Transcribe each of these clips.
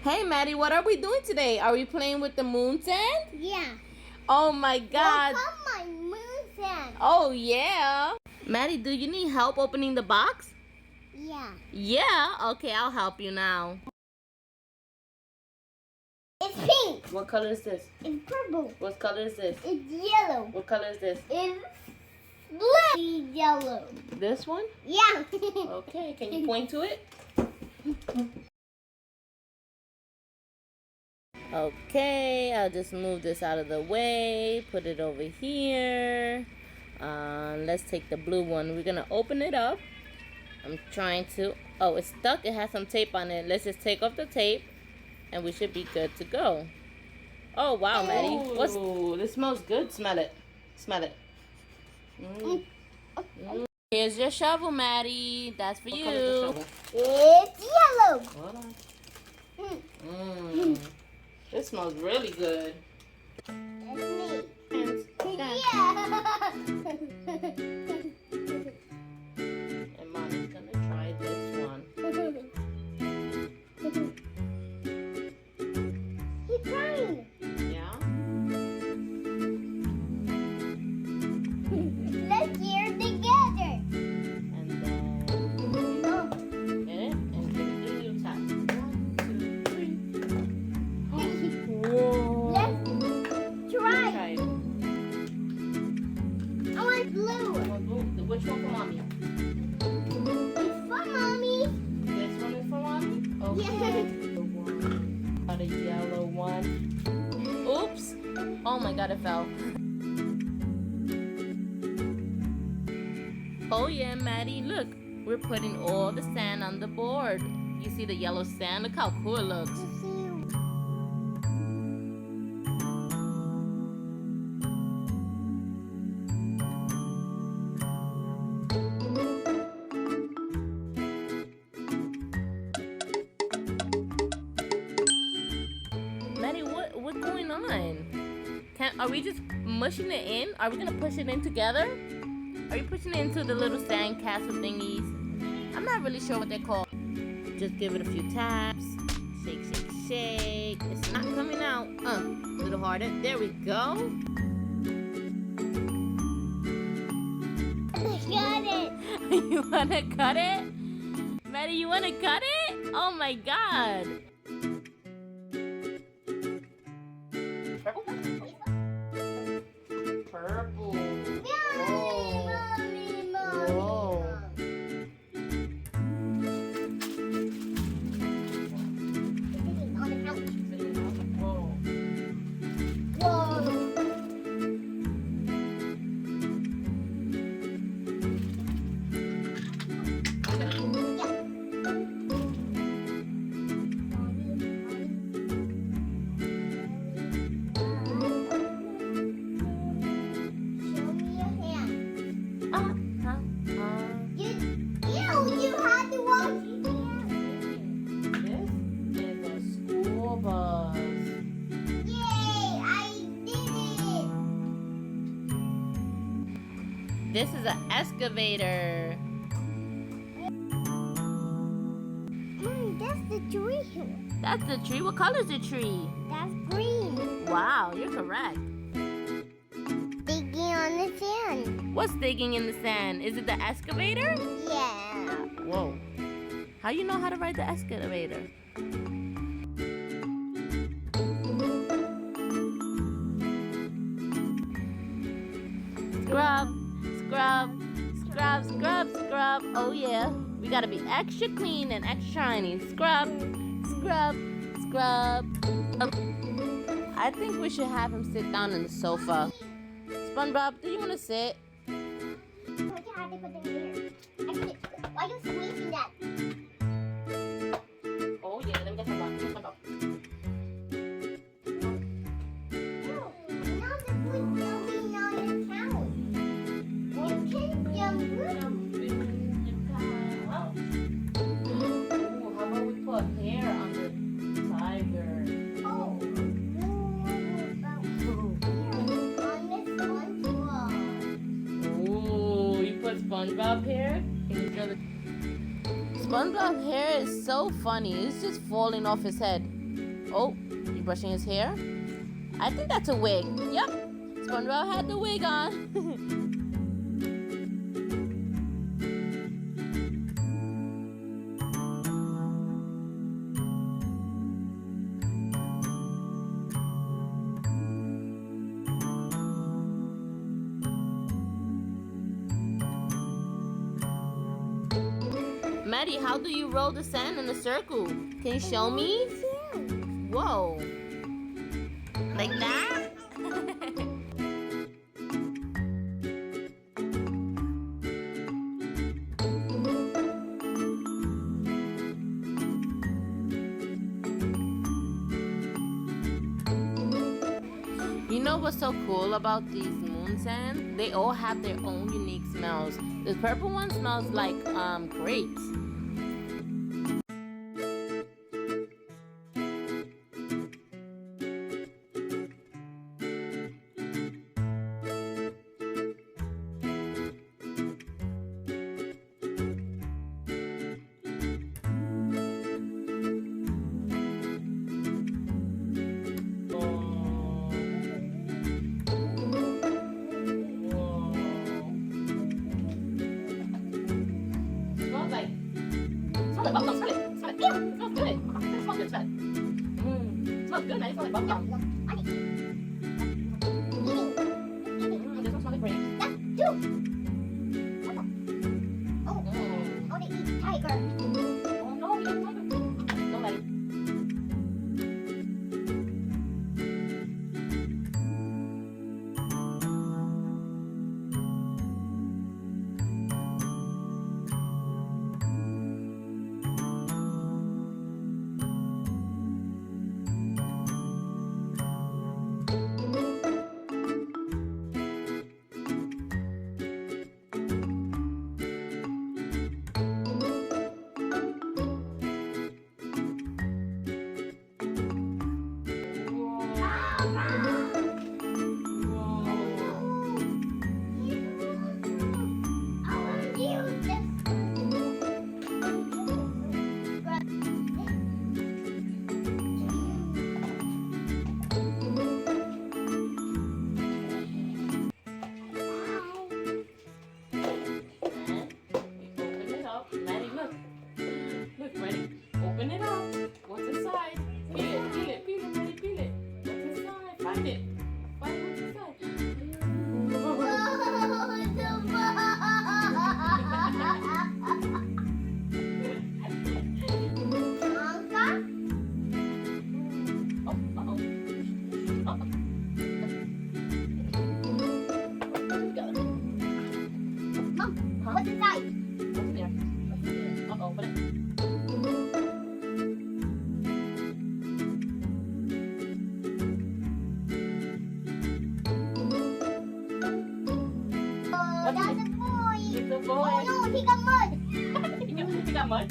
Hey, Matty, what are we doing today? Are we playing with the moon sand? Yeah. Oh my God. Look at my moon sand. Oh yeah. Matty, do you need help opening the box? Yeah. Yeah? Okay, I'll help you now. It's pink. What color is this? It's purple. What color is this? It's yellow. What color is this? It's blue. Yellow. This one? Yeah. Okay, can you point to it? Okay, I'll just move this out of the way, put it over here. Let's take the blue one. We're gonna open it up. I'm trying to, oh, it's stuck. It has some tape on it. Let's just take off the tape and we should be good to go. Oh, wow, Matty. Ooh, this smells good. Smell it. Smell it. Here's your shovel, Matty. That's for you. It's yellow. Hold on. This smells really good. That's me. Yeah. And Mommy's gonna try this one. He's trying. Yeah? Let's hear together. And then hit it and give it a little tap. 1, 2, 3. Whoa. Let's try. Try it. I want blue. Which one for Mommy? It's for Mommy. This one is for Mommy? Okay. Yeah. Got a yellow one. Oops. Oh my God, it fell. Oh yeah, Matty, look. We're putting all the sand on the board. You see the yellow sand? Look how cool it looks. Matty, what's going on? Are we just mushing it in? Are we gonna push it in together? Are you pushing it into the little sand castle thingies? I'm not really sure what they're called. Just give it a few taps. Shake, shake, shake. It's not coming out. A little harder. There we go. I got it. You wanna cut it? Matty, you wanna cut it? Oh my God. Purple? Purple. You had to wash your This is a school bus. Yay! I did it! This is an excavator. That's the tree. That's the tree. What color is the tree? That's green. Wow, you're correct. Digging on the sand. What's digging in the sand? Is it the excavator? Yeah. Whoa. How you know how to ride the excavator? Scrub, scrub, scrub, scrub, scrub. Oh yeah. We gotta be extra clean and extra shiny. Scrub, scrub, scrub. I think we should have him sit down on the sofa. SpongeBob, do you want to sit? Why are you squeezing that? Oh yeah, let me get some back. Now the food jumping on the couch. You can jump Ooh, how about we put hair on the tiger? On this SpongeBob. Ooh, you put SpongeBob hair? Can you show the SpongeBob's hair is so funny. It's just falling off his head. Oh, you brushing his hair? I think that's a wig. Yep, SpongeBob had the wig on. Matty, how do you roll the sand in a circle? Can you show me? Whoa. Like that? You know what's so cool about these moon sands? They all have their own unique smells. The purple one smells like grapes. Smell it, smell it. Smell it. Ew, it smells good. It smells good, smell it. It smells good, man. It smells like bubblegum. This one smells like grapes. That's two. Oh, they eat tiger. Oh no, you don't like it. Don't let it. Open it up. What's inside? Peel it, peel it, peel it, Matty, peel it. What's inside? Find it. Find what's Mom, what's inside? What's in there? Open it. That's a boy. It's a boy. Oh no, he got mud. He got mud.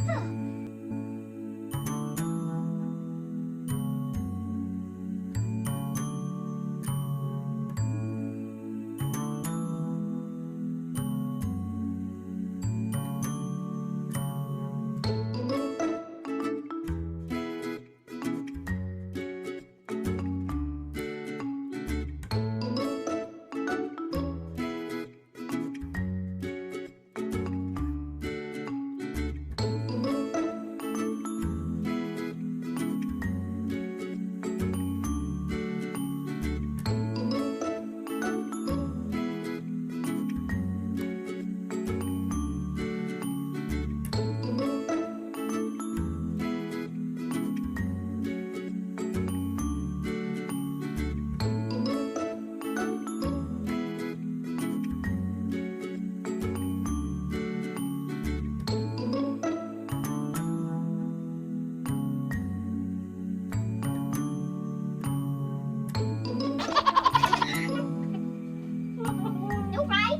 Don't cry.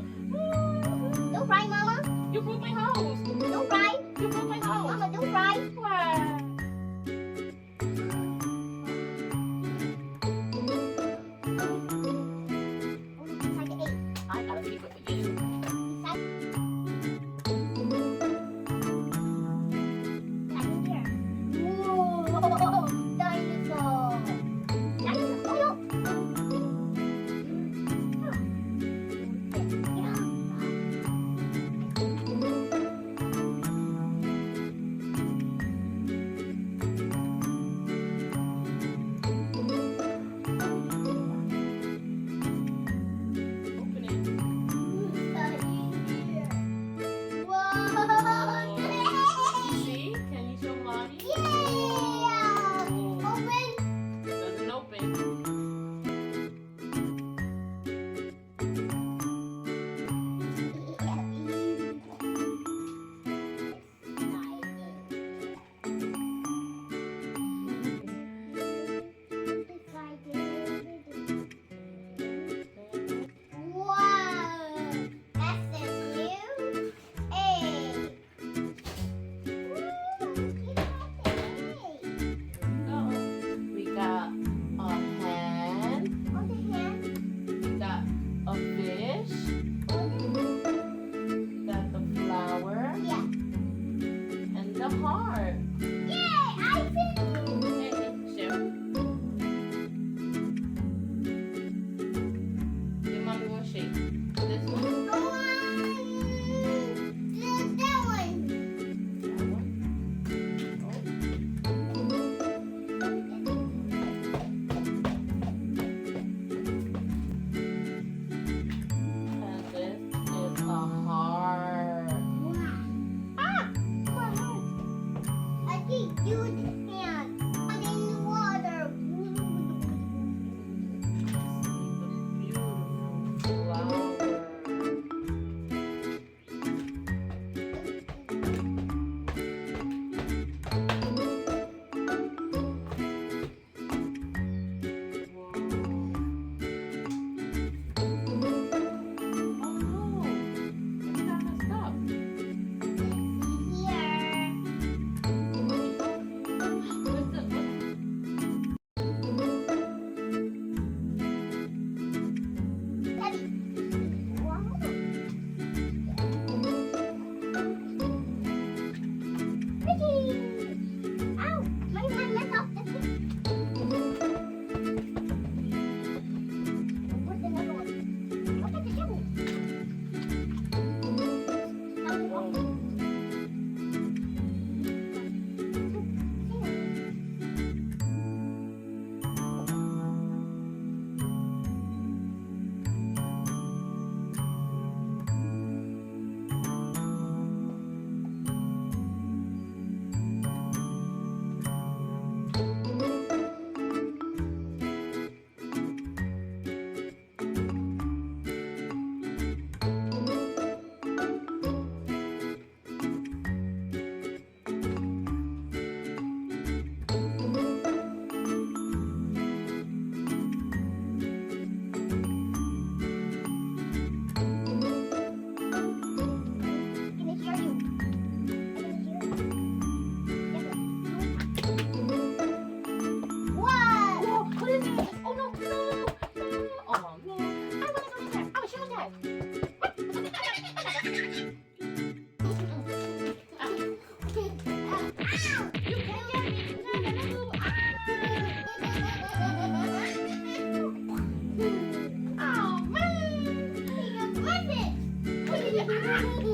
Don't cry, Mama. You broke my house. Don't cry. You broke my house. Mama, don't cry. Wow. Inside the egg. I got a secret for you. Inside. Inside here. Whoa, dinosaur.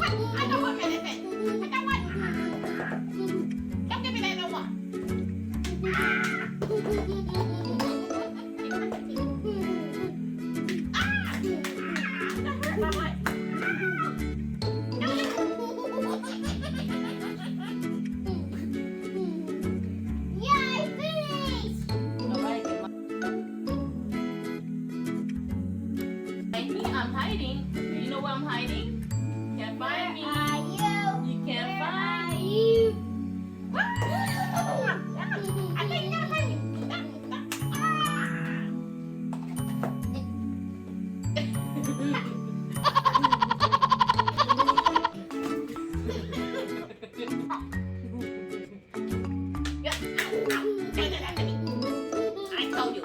I know what minute it is. I know what. Don't give me that no more. That hurt my butt. Yay, finished! Alright, I'm hiding. Do you know where I'm hiding? Can't find me. Where are you? You can't Where find are me. you? I think you gotta find me. I told you.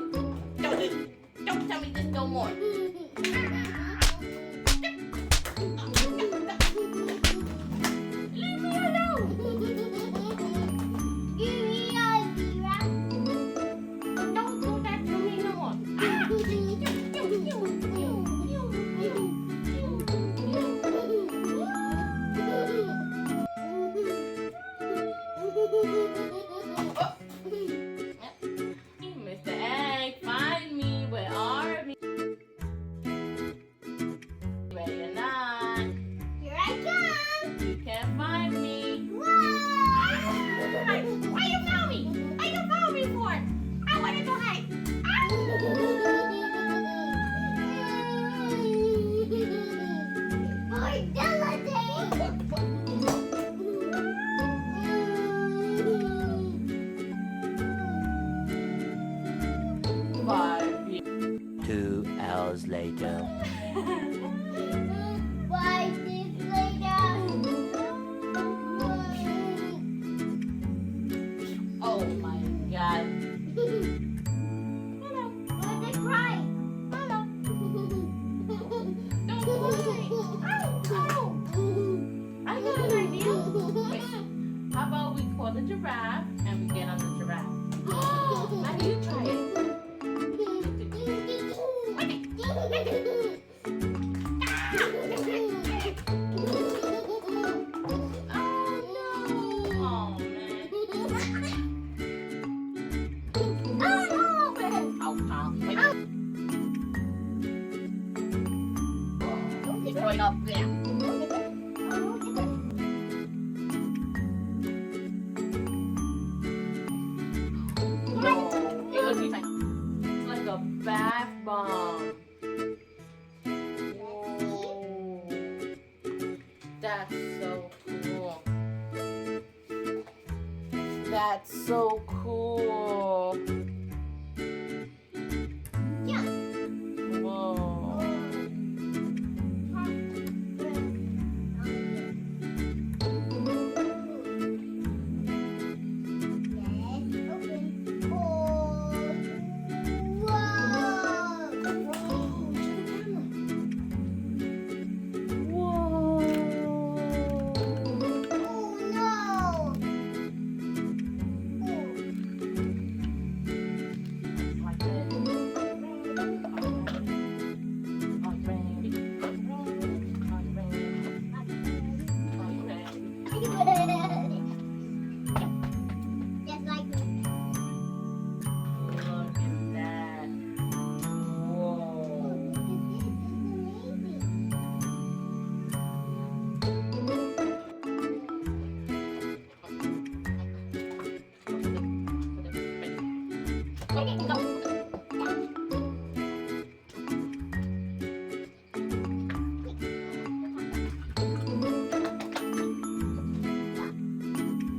Don't tell me this no more. Leave me alone. Give me a zero. Don't do that to me no more. Mr. Egg, find me. Where are me? Ready or not? Here I come. You can't find me. Whoa! Why you found me? Why you found me for? I wanted to hide. Fidelity. 2 hours later. 5 days later. Oh my God. Hello. Why they cry? Hello. Don't do it. Ow. I got an idea. Wait, how about we call the giraffe and we get on the giraffe? How do you try it? Oh man. Oh, wait. It's going up there. It was like a bath bomb. Whoa. That's so cool. That's so cool. Whoa. Just like me. Look at that. Whoa.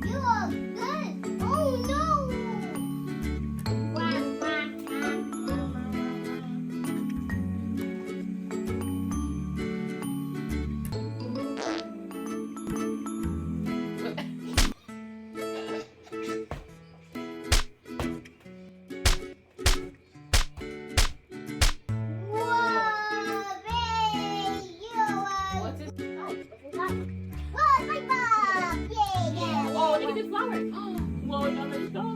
You are good. Oh no. Quack, quack, quack. Whoa, babe, you are. What's this? Whoa, it's my mom. Yay, yeah. Oh, look at this flower. Blowing on the stone.